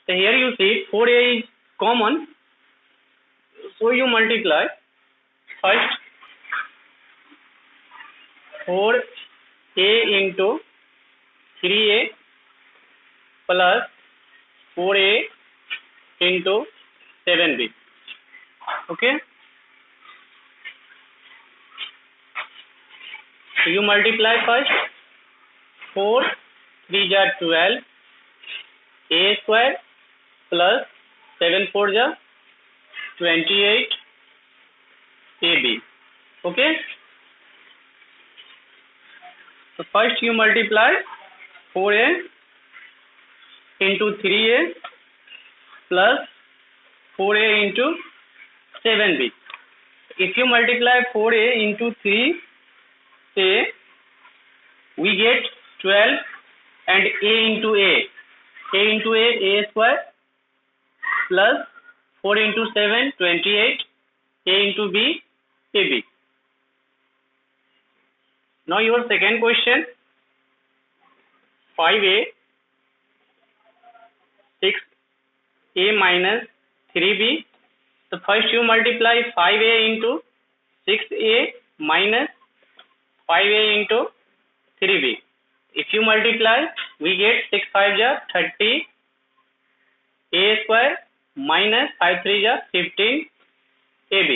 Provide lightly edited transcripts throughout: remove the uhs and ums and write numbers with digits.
So here you see 4a is common, so you multiply first 4a into 3a plus 4a into 7b. Okay, so you multiply first 4 3 ja 12 a square plus 7 4 ja 28 ab. Okay, so first you multiply 4a into 3a plus 4a into 7b. If you multiply 4a into 3a, we get 12, and a into a square plus 4 into 7 28, a into b ab. Now your second question, 5a 6a minus 3b. So first you multiply 5a into 6a minus 5a into 3b. If you multiply, we get 6 5 ja 30 a square minus 5 3 ja 15 ab.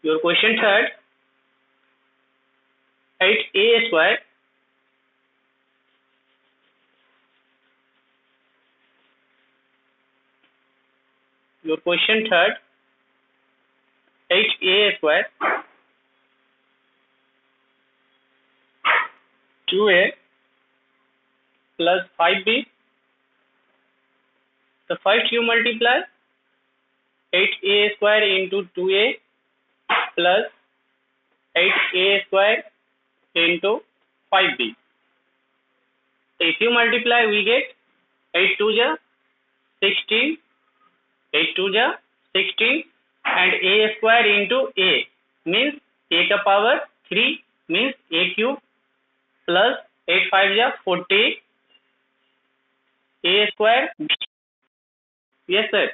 Your question third, 8a square your question third 8a square 2a plus 5b. So first you multiply 8a square into 2a plus 8a square into 5b. So if you multiply, we get 8 2 ja 16, 8 2 ja 16, and a square into a means a ka power 3 means a cube plus 8 5 ja 40 a square. Yes sir.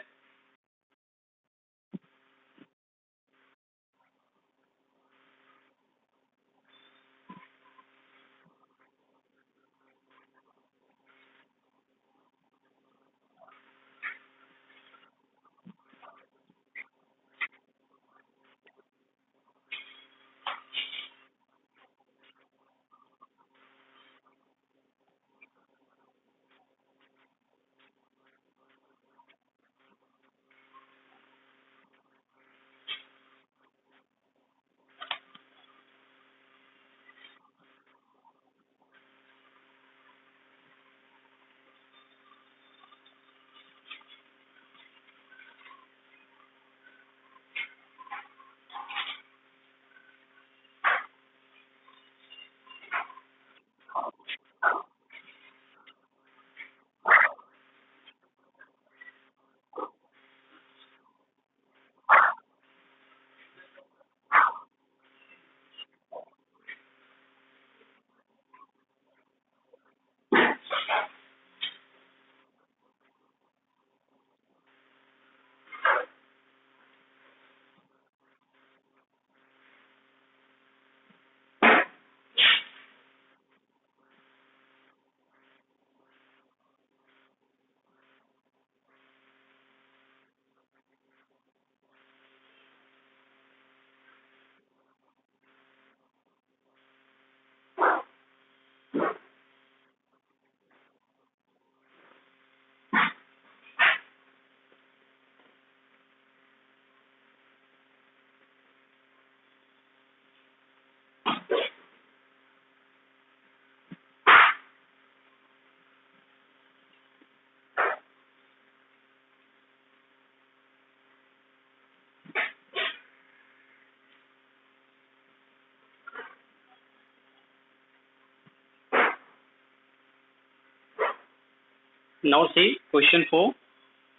Now see question 4.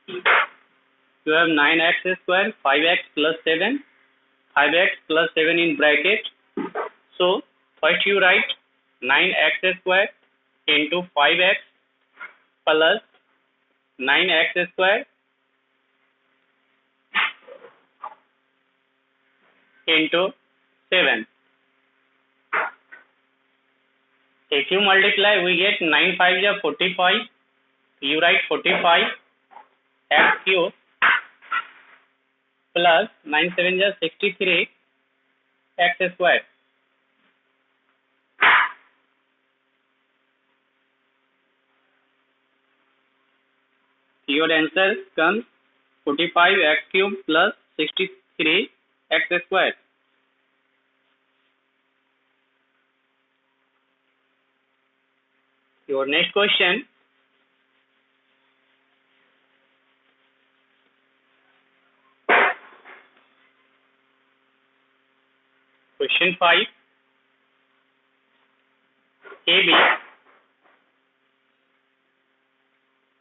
You have 9x square 5x plus 7 5x plus 7 in bracket. So first you write 9x square into 5x plus 9x square into 7. If you multiply, we get 9 5 is 45. You write 45 x cube plus 9 7 is 63 x square. Your answer comes 45 x cube plus 63 x square. Your next question. Question 5. AB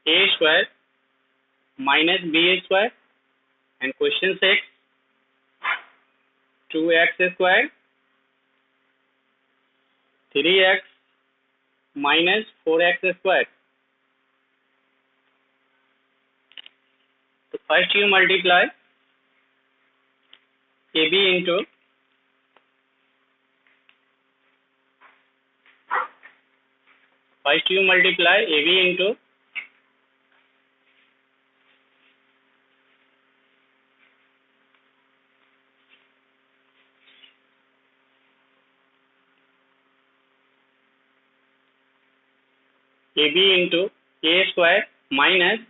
a square minus b square, and question 6 2x square 3x minus 4x square. So first you multiply AB into AB into a square minus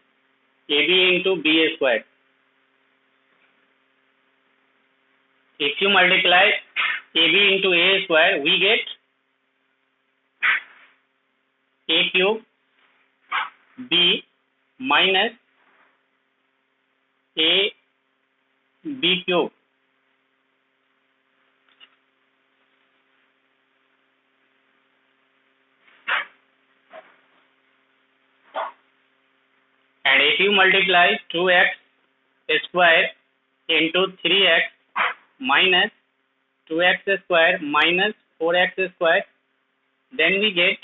AB into b square. If you multiply AB into a square, we get a cube b minus a b cube. And if you multiply 2x square into 3x minus 2x square minus 4x square, then we get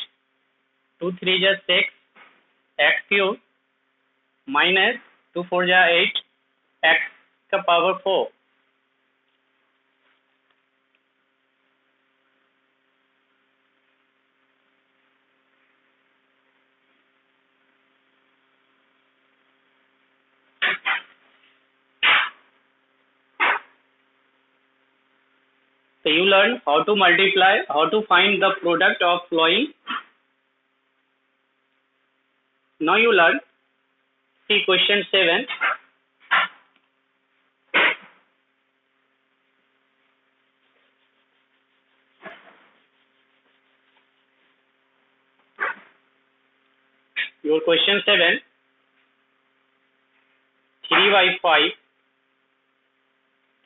2 3 is 6 x cube minus 2 4 is 8 x ka power 4. So you learn how to multiply, how to find the product of following. Now you learn, see question 7. Your question 7, 3 by 5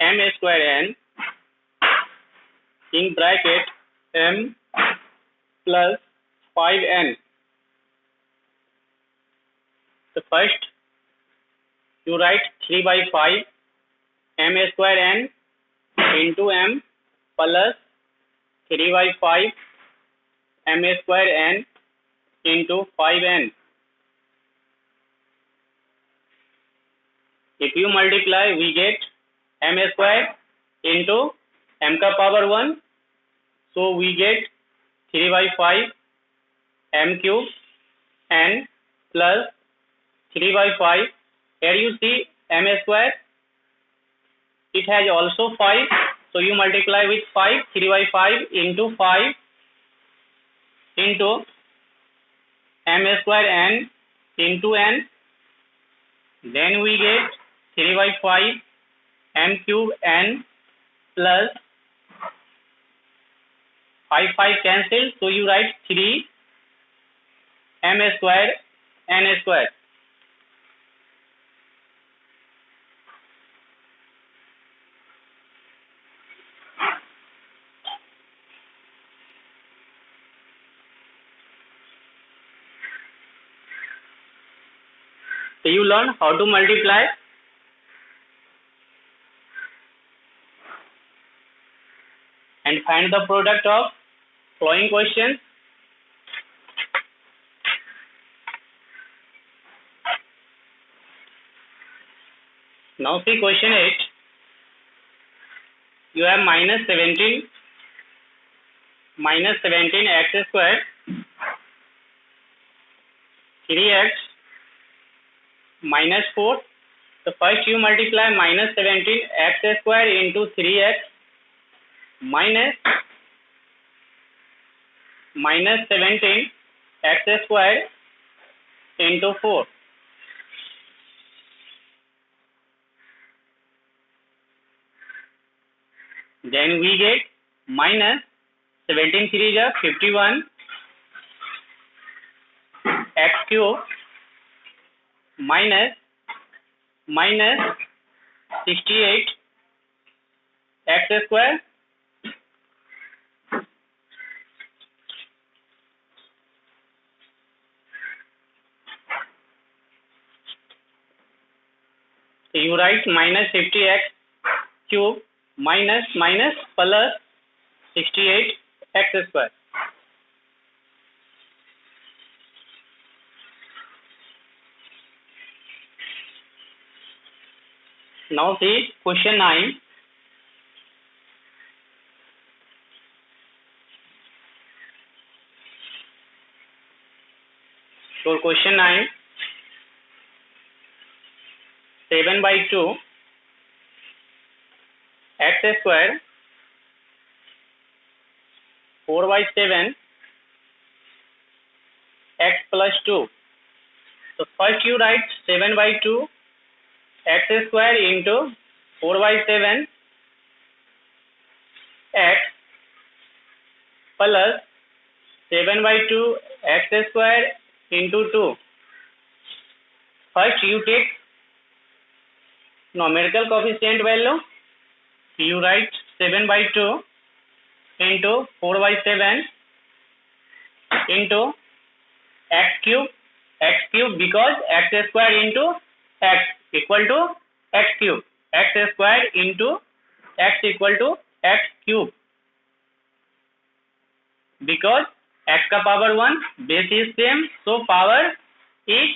m square n in bracket m plus 5n. So first you write 3 by 5 m square n into m plus 3 by 5 m square n into 5n. If you multiply, we get m square into m ka power 1. So we get 3 by 5 m cube n plus 3 by 5. Here you see m square. It has also 5. So you multiply with 5. 3 by 5 into 5 into m square n into n. Then we get 3 by 5 m cube n plus 5 5 cancel. So you write 3 m square n square. So you learn how to multiply. and find the product of following questions. Now see question 8. You have minus 17 x squared 3x minus 4. So first you multiply minus 17 x squared into 3x minus 17 x squared into 4. Then we get minus 17 3 is 51 x cube minus 68 x square so you write minus 50x cube minus plus 68 x square. Now see question 9. So question 9, 7 by 2 x square 4 by 7 x plus 2. So first you write 7 by 2 x square into 4 by 7 x plus 7 by 2 x square into 2. First you take numerical coefficient value. You write 7 by 2 into 4 by 7 into x cube because x square into x equal to x cube, x square into x equal to x cube, because x का power 1 base is same, so power is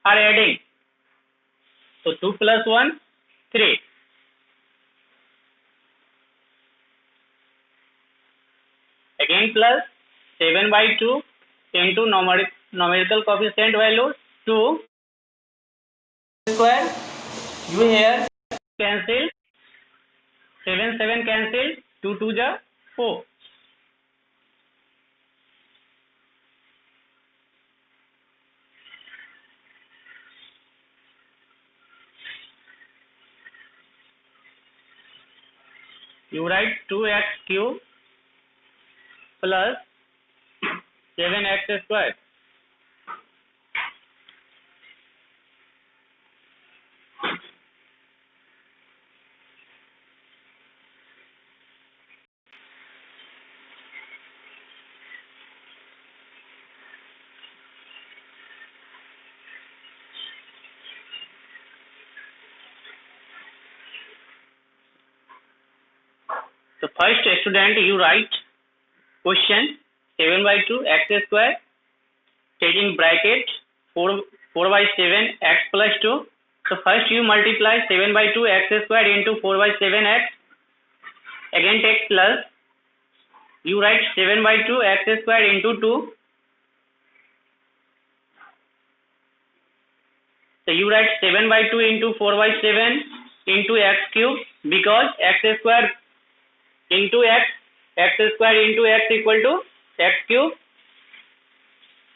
are adding, so 2 plus 1 3. Again plus 7 by 2 into numerical coefficient value 2 square. You here cancel, 7 cancel, 2 2 ja 4. You write 2x cube plus 7x square. So first student you write question 7 by 2 x square taking bracket 4 by 7 x plus 2. So first you multiply 7 by 2 x square into 4 by 7 x. Again take plus. You write 7 by 2 x square into 2. So you write 7 by 2 into 4 by 7 into x cube because x square into x square into x equal to x cube.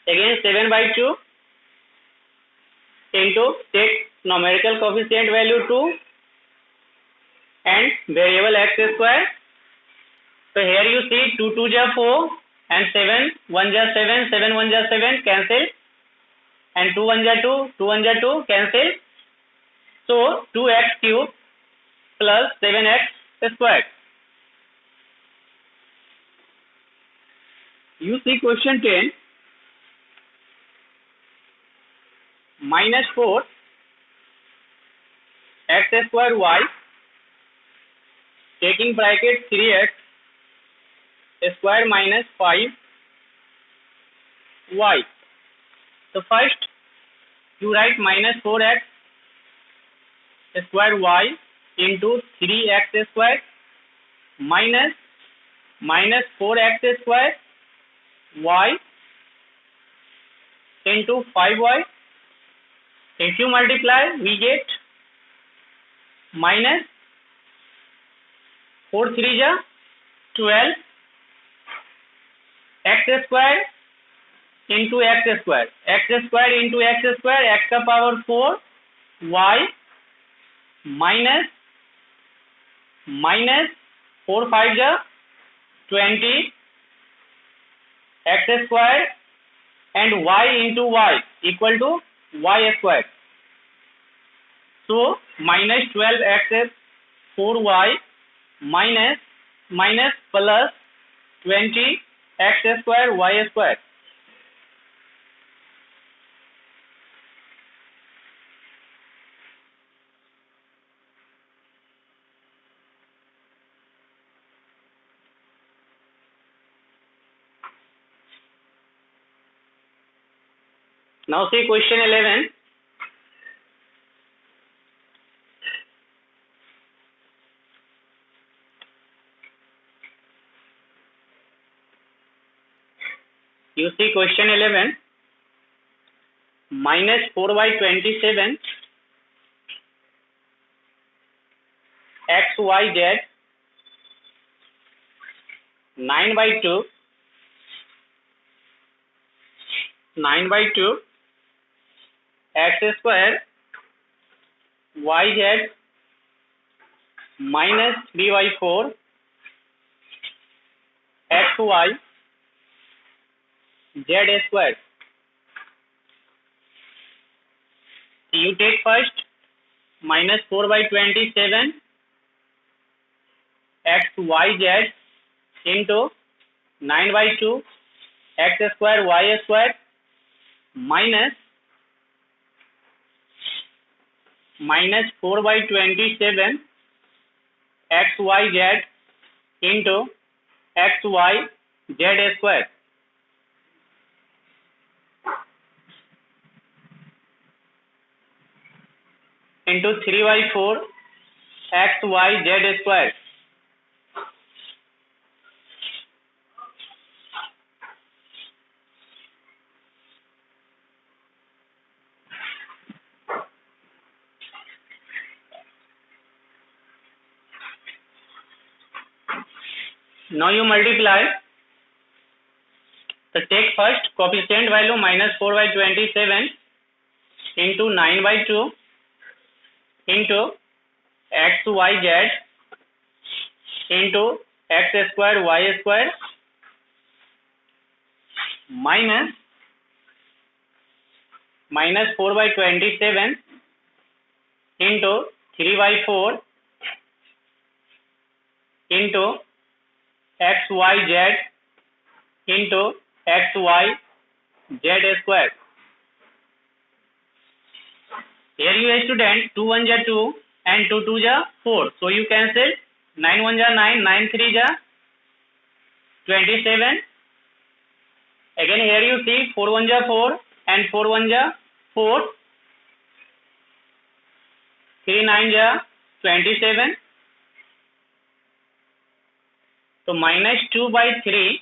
Again 7 by 2 into take numerical coefficient value 2 and variable x square. So here you see 2 2 ja 4 and 7 1 ja 7, 7 1 ja 7 cancel, and 2 1 ja 2, 2 1 ja 2 cancel. So 2x cube plus 7x square. You see question 10, minus 4 x square y, taking bracket 3x square minus 5y. So first you write minus 4x square y into 3x square minus 4x square y into 5y. If you multiply, we get minus 4 3 ja 12 x square into x square into x square, x का power 4 y minus 4 5 ja 20 x square and y into y equal to y square. So minus 12x 4y minus plus 20 x square y square. Now see question 11. You see question 11, minus 4y27 xyz 9/2 x square yz minus 3y4 xy z square. You take first minus 4/27 xyz into 9/2 x square y square minus 4/27 xyz into xy z square. Into 3/4 xy z square. Now you multiply. So take first coefficient value minus 4/27 into 9/2 into xyz into x square y square minus 4/27 into 3/4 into xyz into xy z square. Here you student 2 1 ja 2 and 2 2 ja 4. So you cancel 9 1 ja 9, 9 3 ja 27. Again here you see 4 1 ja 4 and 4 1 ja 4. 3 9 ja 27. So minus 2/3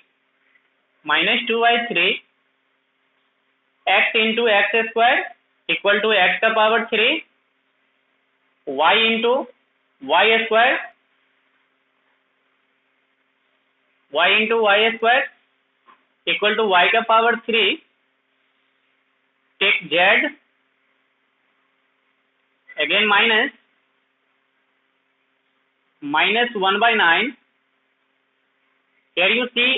x into x square equal to x का power 3 y into y square equal to y का power 3 take z again minus 1/9. Here you see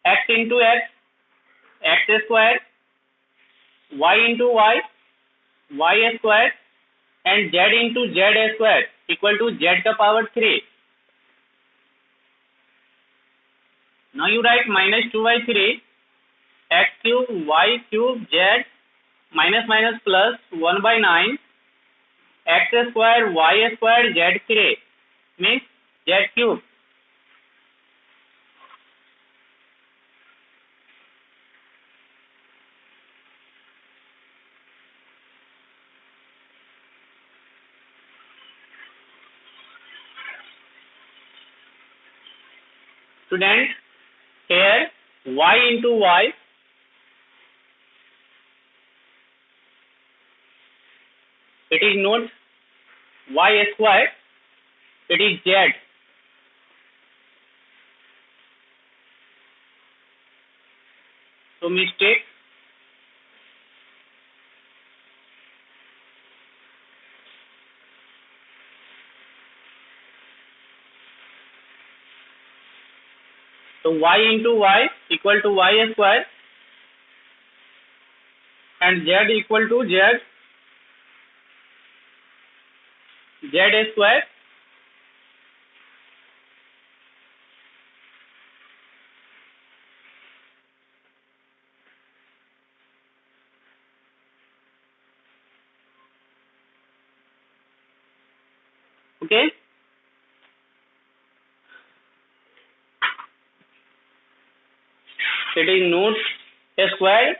x into x square, y into y square and z into z square equal to z का power 3. Now you write minus 2/3 x cube y cube z minus plus 1/9 x square y square z 3 means z cube. Student, here y into y, it is not y square, it is z. So mistake. So y into y equal to y square and z equal to z square. Okay. It is not a square,